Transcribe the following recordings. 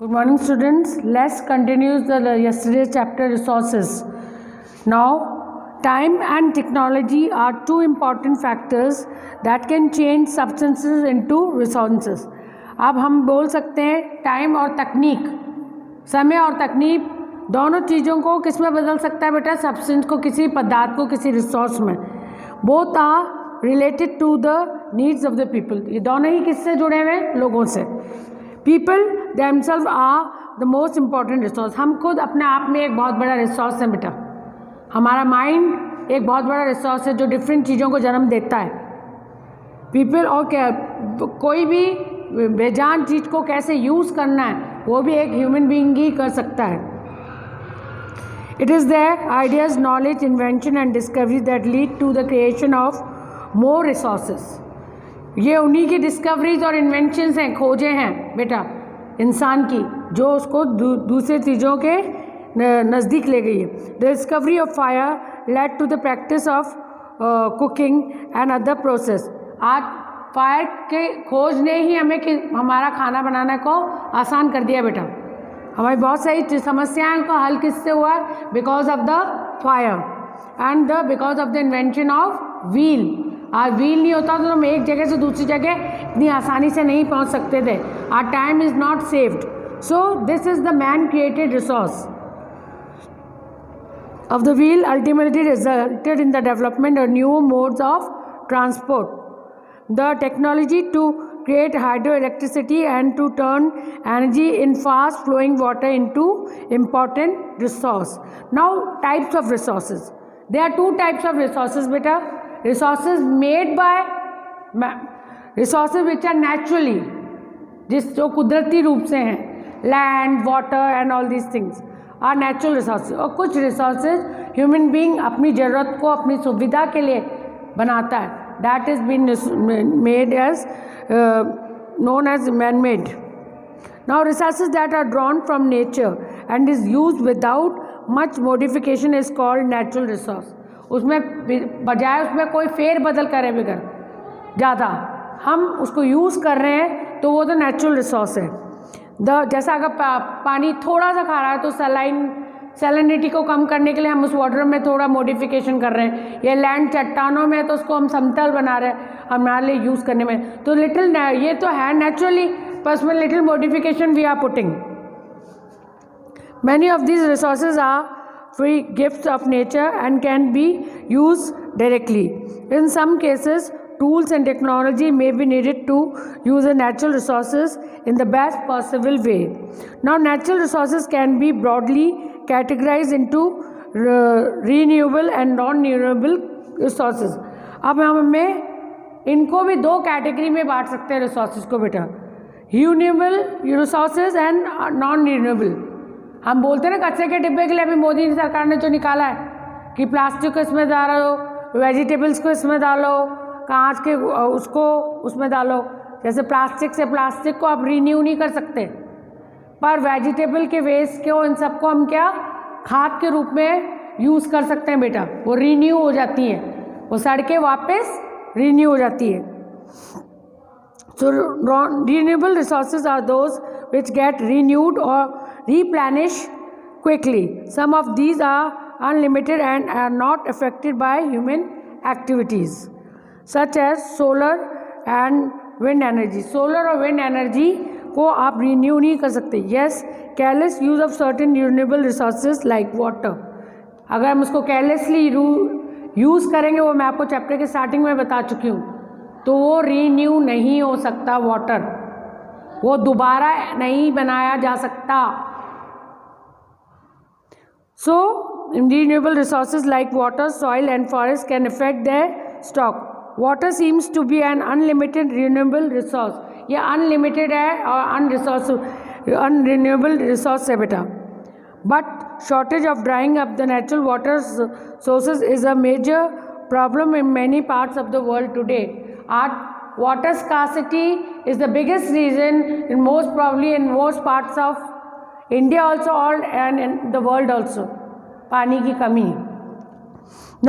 Good morning, students. Let's continue the yesterday's chapter, resources. Now, time and technology are two important factors that can change substances into resources. अब हम बोल सकते हैं time और तकनीक, समय और तकनीक दोनों चीज़ों को किस में बदल सकता है बेटा? सब्सटेंस को, किसी पदार्थ को किसी रिसोर्स में. Both are related to the needs of the people. ये दोनों ही किससे जुड़े हुए हैं? लोगों से. People themselves are the most important resource. हम खुद अपने आप में एक बहुत बड़ा रिसोर्स है बेटा. हमारा माइंड एक बहुत बड़ा रिसोर्स है जो डिफरेंट चीज़ों को जन्म देता है. पीपल और क्या, कोई भी बेजान चीज़ को कैसे यूज़ करना है वो भी एक ह्यूमन बीइंग ही कर सकता है. It is their ideas, knowledge, invention and discovery that lead to the creation of more resources. ये उन्हीं की डिस्कवरीज और इन्वेंशंस हैं, खोजें हैं बेटा इंसान की, जो उसको दूसरे चीज़ों के नज़दीक ले गई है. The discovery of fire led to the practice of cooking and other process. आज फायर के खोज ने ही हमें हमारा खाना बनाने को आसान कर दिया बेटा. हमारी बहुत सारी समस्याओं का हल किससे हुआ है? Because of the fire and because of the invention of wheel. आज व्हील नहीं होता तो हम एक जगह से दूसरी जगह इतनी आसानी से नहीं पहुंच सकते थे. Our time is not saved. So this is the man created resource of the wheel ultimately resulted in the development of new modes of transport. The technology to create hydroelectricity and to turn energy in fast flowing water into important resource. Now types of resources. There are two types of resources beta. Resources made by resources which are naturally, जो कुदरती रूप से हैं, land, water and all these things are natural resources. और कुछ resources human being अपनी ज़रूरत को अपनी सुविधा के लिए बनाता है. That is been made as known as man-made. Now resources that are drawn from nature and is used without much modification is called natural resource. उसमें बजाय उसमें कोई फेर बदल करे बगैर ज़्यादा हम उसको यूज़ कर रहे हैं तो वो तो नेचुरल रिसोर्स है. जैसा अगर पानी थोड़ा सा खा रहा है तो सैलिनिटी को कम करने के लिए हम उस वाटर में थोड़ा मॉडिफिकेशन कर रहे हैं. ये लैंड चट्टानों में तो उसको हम समतल बना रहे हैं हमारे लिए यूज़ करने में, तो लिटिल ये तो है नेचुरली, पर उसमें little modification we are putting. Many of these resources are free gifts of nature and can be used directly. In some cases, tools and technology may be needed to use the natural resources in the best possible way. Now, natural resources can be broadly categorized into renewable and non-renewable resources. अब हमें इनको भी दो category में बांट सकते हैं resources को बेटा, renewable resources and non renewable. हम बोलते हैं ना कचरे के डिब्बे के लिए अभी मोदी सरकार ने जो निकाला है कि प्लास्टिक को इसमें डालो, वेजिटेबल्स को इसमें डालो, कांच के उसको उसमें डालो. जैसे प्लास्टिक को आप रीन्यू नहीं कर सकते, पर वेजिटेबल के वेस्ट को इन सबको हम क्या खाद के रूप में यूज़ कर सकते हैं बेटा. वो रीन्यू हो जाती हैं, वो सड़ के वापस रीन्यू हो जाती है. So renewable resources are those which get renewed or replenished quickly. Some of these are unlimited and are not affected by human activities, such as solar and wind energy. Solar और wind energy को आप renew नहीं कर सकते. Yes, careless use of certain renewable resources like water. अगर हम उसको carelessly use करेंगे, वो मैं आपको चैप्टर के स्टार्टिंग में बता चुकी हूँ, तो वो रीन्यू नहीं हो सकता. वाटर वो दोबारा नहीं बनाया जा सकता. So renewable resources like water, soil and forest can affect their stock. Water seems to be an unlimited renewable resource. ये अनलिमिटेड है और अनरिन्यूएबल रिसोर्स है बेटा. But shortage of drying up the natural water sources is a major problem in many parts of the world today. Water scarcity is the biggest reason in most parts of India also and in the world also. पानी की कमी.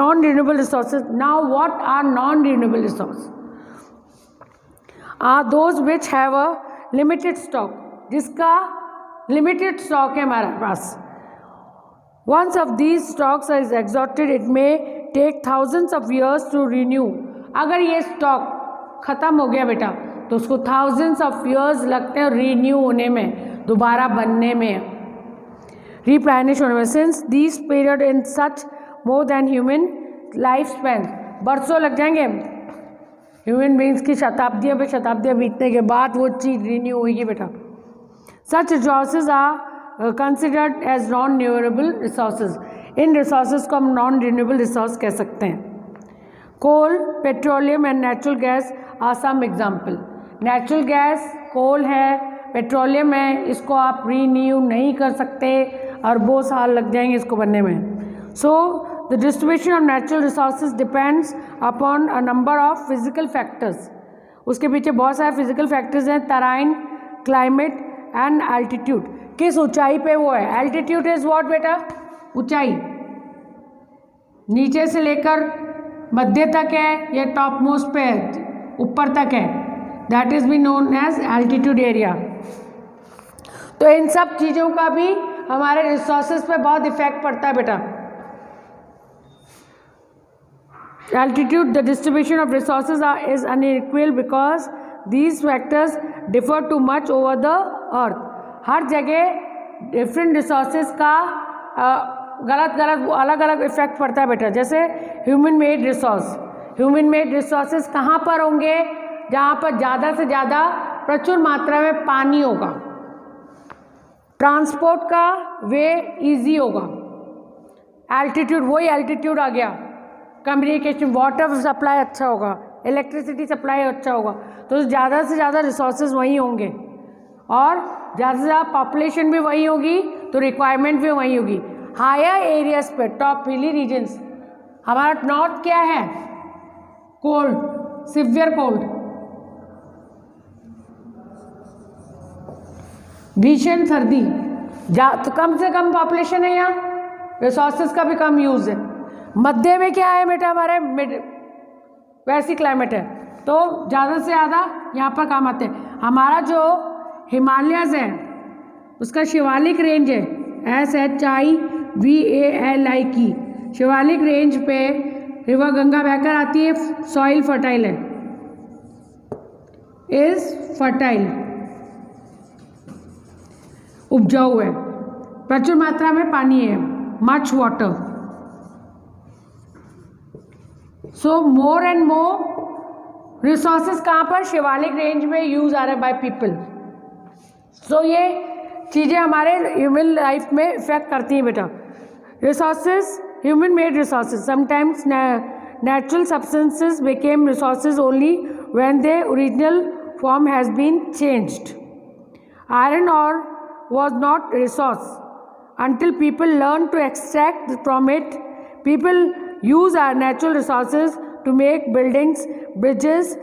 Non-renewable resources. Now what are non-renewable resources? Are those which have a limited stock, जिसका limited stock है हमारे पास. Once of these stocks is exhausted, it may take thousands of years to renew. अगर ये stock ख़त्म हो गया बेटा तो उसको thousands of years लगते हैं renew होने में, दोबारा बनने में, replenish होने में. Since these period in such more than human lifespan, बरसों लग जाएंगे. ह्यूमन बींग्स की शताब्दियों पे शताब्दियाँ बीतने के बाद वो चीज़ रिन्यू होगी बेटा. Such resources are considered as non renewable resources. इन रिसोर्सेज को हम नॉन रिन्यूएबल रिसोर्स कह सकते हैं. Coal, petroleum and natural gas are some example. Natural gas, coal है, पेट्रोलियम है, इसको आप रीन्यू नहीं कर सकते, अरबों साल लग जाएंगे इसको बनने में. So the distribution of natural resources depends upon a number of physical factors. उसके पीछे बहुत सारे फिजिकल फैक्टर्स हैं. टराइन, क्लाइमेट एंड एल्टीट्यूड. किस ऊंचाई पे वो है. एल्टीट्यूड इज व्हाट बेटा? ऊंचाई. नीचे से लेकर मध्य तक है या टॉप मोस्ट पे है, ऊपर तक है, that is be known as altitude area. तो इन सब चीज़ों का भी हमारे रिसोर्सेज पे बहुत इफेक्ट पड़ता है बेटा. Altitude, the distribution of resources is unequal because these factors differ too much over the earth. हर जगह डिफरेंट रिसोर्सेज का अलग अलग इफेक्ट पड़ता है बेटा. जैसे human made resource, human made resources कहाँ पर होंगे? जहाँ पर ज़्यादा से ज़्यादा प्रचुर मात्रा में पानी होगा, ट्रांसपोर्ट का वे इजी होगा. एल्टीट्यूड, वही एल्टीट्यूड आ गया. कम्युनिकेशन, वाटर सप्लाई अच्छा होगा, इलेक्ट्रिसिटी सप्लाई अच्छा होगा, तो ज़्यादा से ज़्यादा रिसोर्सेज वहीं होंगे और ज़्यादा से ज़्यादा पॉपुलेशन भी वही होगी तो रिक्वायरमेंट भी वही होगी. हायर एरियाज पे, टॉप हिली रीजन्स, हमारा नॉर्थ क्या है? कोल्ड, सिवियर कोल्ड, भीषण सर्दी, तो कम से कम पॉपुलेशन है यहाँ, रिसोर्सेज का भी कम यूज़ है. मध्य में क्या है बेटा? हमारे वैसी क्लाइमेट है तो ज़्यादा से ज़्यादा यहाँ पर काम आते हैं. हमारा जो हिमालयस है उसका शिवालिक रेंज है, SHIVALI की शिवालिक रेंज पे रिवर गंगा बहकर आती है. सॉइल फर्टाइल है, इज फर्टाइल, उपजाऊ है, प्रचुर मात्रा में पानी है, much water. So more and more resources कहाँ पर? शिवालिक रेंज में यूज आ रहे बाय पीपल. सो ये चीज़ें हमारे ह्यूमन लाइफ में इफेक्ट करती हैं बेटा. Resources, human made resources, sometimes natural substances became resources only when the original form has been changed. Iron or was not resource until people learn to extract from it. People use our natural resources to make buildings, bridges,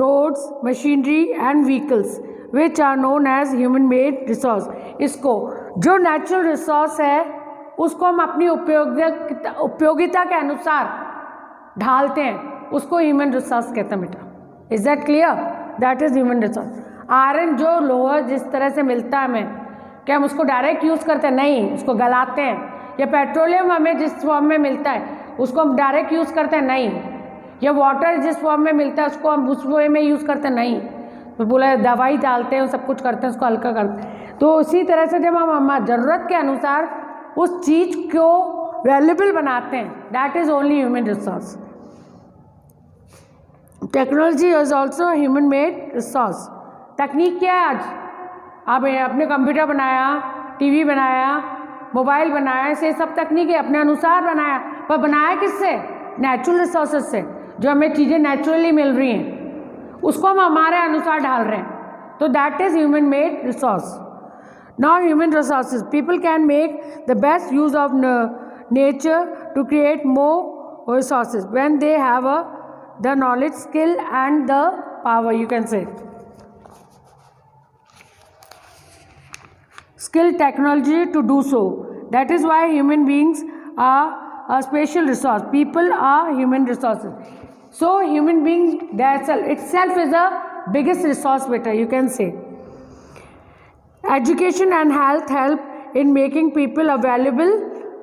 roads, machinery and vehicles which are known as human made resource. इसको जो natural resource है उसको हम अपनी उपयोगिता के अनुसार ढालते हैं, उसको human resource कहते हैं बेटा. Is that clear? That is human resource. Iron जो लोहा जिस तरह से मिलता है हमें, क्या हम उसको डायरेक्ट यूज़ करते हैं? नहीं, उसको गलाते हैं. या पेट्रोलियम हमें जिस फॉर्म में मिलता है उसको हम डायरेक्ट यूज़ करते हैं? नहीं. या वाटर जिस फॉर्म में मिलता है उसको हम उस वे में यूज़ करते हैं? नहीं. तो बोला दवाई डालते हैं, सब कुछ करते हैं, उसको हल्का करते हैं. तो उसी तरह से जब हम हमारी ज़रूरत के अनुसार उस चीज़ को वैल्यूबल बनाते हैं, that is only human resource. Technology is also human made resource. तकनीक क्या है? आज आपने कंप्यूटर बनाया, टीवी बनाया, मोबाइल बनाया, इसे सब तकनीक है, अपने अनुसार बनाया, पर बनाया किससे? नेचुरल रिसोर्सेज से. जो हमें चीज़ें नेचुरली मिल रही हैं उसको हम हमारे अनुसार डाल रहे हैं, तो that is human made resource. Now human resources, people can make the best use of nature to create more resources when they have the knowledge, skill and the power, you can say skill, technology to do so. That is why human beings are a special resource. People are human resources. So human being that itself is the biggest resource beta, you can say. Education and health help in making people a valuable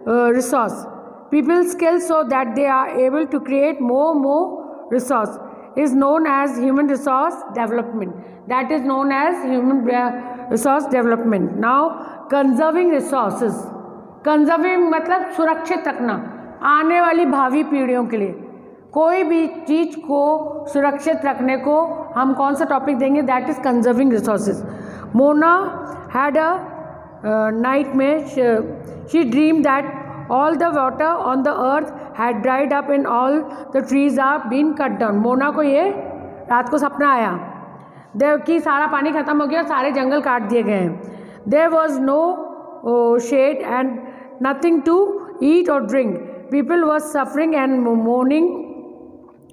resource. People skills so that they are able to create more resource is known as human resource development. That is known as human resource development. Now, conserving resources. Conserving मतलब सुरक्षित रखना आने वाली भावी पीढ़ियों के लिए. कोई भी चीज़ को सुरक्षित रखने को हम कौन सा टॉपिक देंगे? That is conserving resources. Mona had a night में she dream that all the water on the earth had dried up and all the trees are been cut down. Mona को ये रात को सपना आया कि सारा पानी ख़त्म हो गया, सारे जंगल काट दिए गए हैं. There was no shade and nothing to eat or drink. People were suffering and mourning,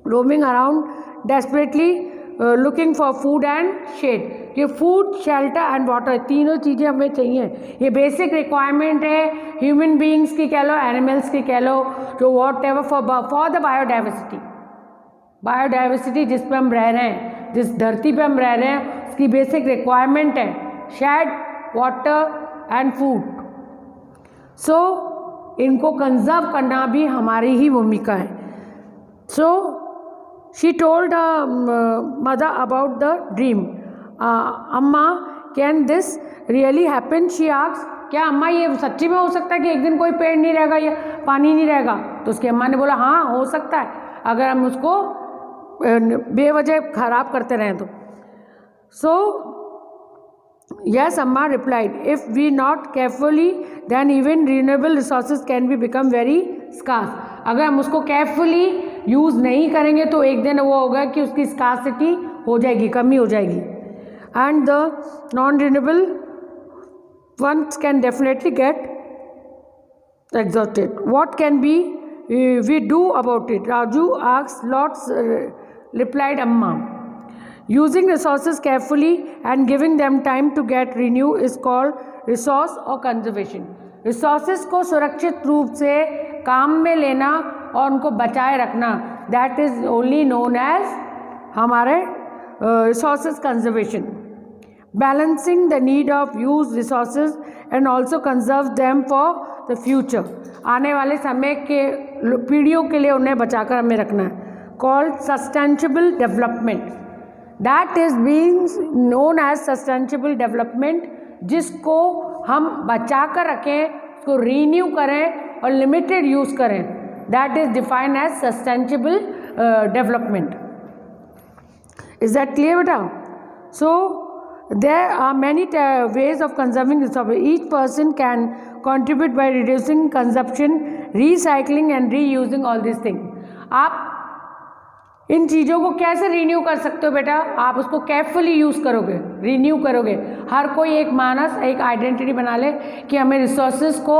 roaming around desperately looking for food and shade. ये फूड, शेल्टर एंड वाटर तीनों चीज़ें हमें चाहिए. ये बेसिक रिक्वायरमेंट है ह्यूमन बींग्स की कह लो, animals की कह लो, जो what ever for the biodiversity. Biodiversity जिस पे हम रह रहे हैं, जिस धरती पे हम रह रहे हैं, उसकी बेसिक रिक्वायरमेंट है shed, water and food. So इनको कंजर्व करना भी हमारी ही भूमिका है. So she told mother about the dream. अम्मा can this really happen? She asks, क्या अम्मा ये सच्ची में हो सकता है कि एक दिन कोई पेड़ नहीं रहेगा या पानी नहीं रहेगा? तो उसकी अम्मा ने बोला हाँ हो सकता है, अगर हम उसको बेवजह खराब करते रहें तो. So yes, Amma replied, if we not carefully then even renewable resources can be become very scarce. अगर हम उसको केयरफुली यूज़ नहीं करेंगे तो एक दिन वो होगा कि उसकी स्कार्सिटी हो जाएगी, कमी हो जाएगी. And the non-renewable ones can definitely get exhausted. What can we do about it? Raju asks. Lots, replied Amma. Using resources carefully and giving them time to get renew is called resource or conservation. Resources को सुरक्षित रूप से काम में लेना और उनको बचाए रखना, that is only known as हमारे resources conservation. Balancing the need of used resources and also conserve them for the future. आने वाले समय के पीढ़ियों के लिए उन्हें बचाकर हमें रखना है. Called sustainable development. That is being known as sustainable development, जिसको हम बचा कर रखें, उसको रीन्यू करें और लिमिटेड यूज़ करें. That is defined as sustainable development. Is that clear beta? So there are many ways of conserving resources. Each person can contribute by reducing consumption, recycling and reusing all these things. आप इन चीज़ों को कैसे renew कर सकते हो बेटा? आप उसको केयरफुली यूज़ करोगे, रीन्यू करोगे. हर कोई एक मानस, एक आइडेंटिटी बना ले कि हमें रिसोर्सेज को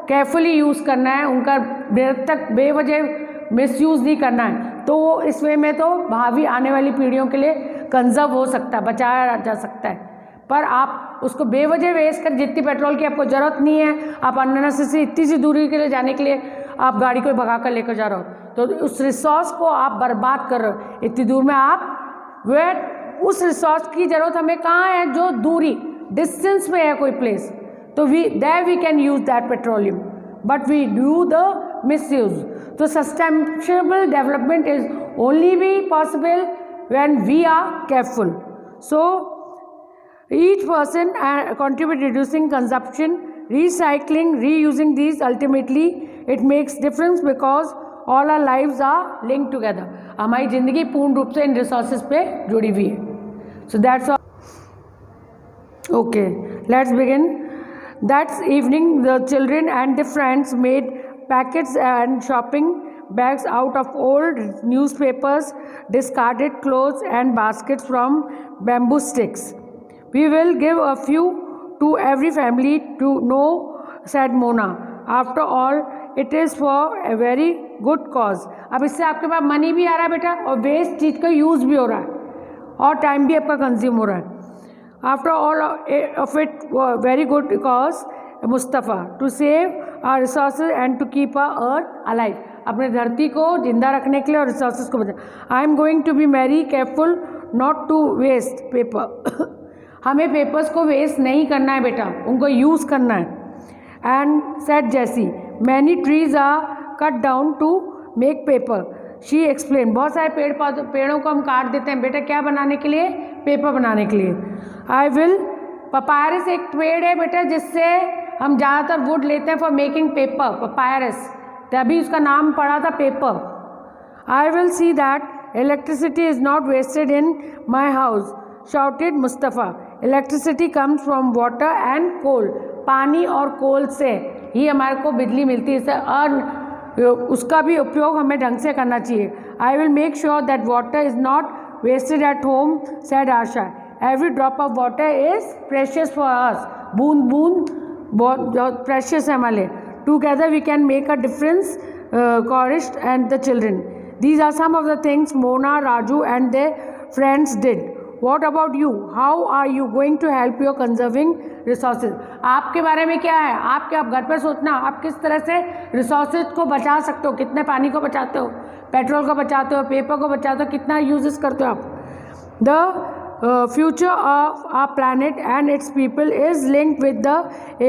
केयरफुली यूज़ करना है, उनका निरर्थक बेवजह मिसयूज़ नहीं करना है. तो वो इस वे में तो भावी आने वाली पीढ़ियों के लिए कंजर्व हो सकता है, बचाया जा सकता है. पर आप उसको बेवजह वेस्ट कर, जितनी पेट्रोल की आपको ज़रूरत नहीं है, आप अननेसेसरी इतनी सी दूरी के लिए जाने के लिए आप गाड़ी को भगा कर लेकर जा रहे हो, तो उस रिसोर्स को आप बर्बाद कर रहे हो. इतनी दूर में आप उस रिसोर्स की ज़रूरत हमें कहाँ है? जो दूरी डिस्टेंस में है कोई प्लेस, तो we can use that petroleum, but we do the misuse. So sustainable development is only be possible when we are careful. So each person contribute reducing consumption, recycling, reusing these. Ultimately it makes difference because all our lives are linked together. हमारी ज़िंदगी पूर्ण रूप से इन resources पे जुड़ी हुई है. So that's all. Okay, let's begin. That evening the children and their friends made packets and shopping bags out of old newspapers, discarded clothes and baskets from bamboo sticks. We will give a few to every family to know, said Mona. After all, it is for a very good cause. अब इससे आपके पास money भी आ रहा है बेटा, और waste चीज़ का use भी हो रहा है, और टाइम भी आपका कंज्यूम हो रहा है. After all of it, very good cause, Mustafa, to save our resources and to keep our earth alive. अपने धरती को जिंदा रखने के लिए और रिसोर्सेज को बचा. I am going to be very careful not to waste paper. हमें पेपर्स को वेस्ट नहीं करना है बेटा, उनको यूज़ करना है। And said Jessie many trees are cut down to make paper, she explain. बहुत सारे पेड़ों को हम काट देते हैं बेटा, क्या बनाने के लिए? पेपर बनाने के लिए। आई विल, पपायरस एक पेड़ है बेटा जिससे हम ज़्यादातर वुड लेते हैं फॉर मेकिंग पेपर, पपायरस, तभी उसका नाम पड़ा था paper. I will see that electricity is not wasted in my house, shouted Mustafa. Electricity comes from water and coal, पानी और कोल से ही हमारे को बिजली मिलती है, इससे उसका भी उपयोग हमें ढंग से करना चाहिए। I will make sure that water is not wasted at home, said Asha. Every drop of water is precious for us, बूंद बूंद बहुत प्रेशियस है हमारे लिए। Together we can make a difference, chorused and the children. These are some of the things Mona, Raju and their friends did. What about you? How are you going to help your conserving resources? आपके बारे में क्या है? आप क्या घर पर सोचना, आप किस तरह से रिसोर्सेज को बचा सकते हो, कितने पानी को बचाते हो, पेट्रोल को बचाते हो, पेपर को बचाते हो, कितना यूजेस करते हो आप। The future of our planet and its people is linked with the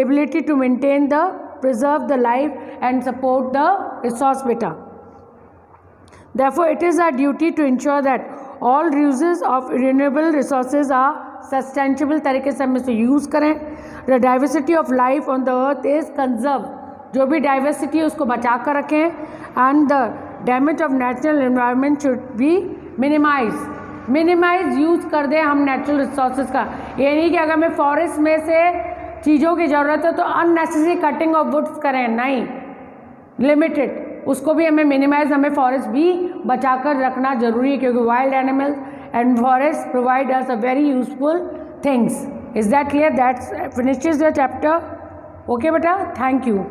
ability to maintain the, preserve the life and support the resource beta. Therefore, it is our duty to ensure that all uses of renewable resources are sustainable तरीके से हम इसे use करें। The diversity of life on the earth is conserved, जो भी diversity है उसको बचा कर रखें। And the damage of natural environment should be minimized. Minimise use कर दें हम नेचुरल रिसोर्सेज का। ये नहीं कि अगर हमें फॉरेस्ट में से चीज़ों की ज़रूरत है तो अननेसेसरी कटिंग ऑफ वुड्स करें, नहीं, लिमिटेड, उसको भी हमें मिनिमाइज, हमें फॉरेस्ट भी बचा कर रखना ज़रूरी है, क्योंकि wild animals and forest provide us a very useful things. Is that clear? That finishes the chapter. Okay बेटा, थैंक यू।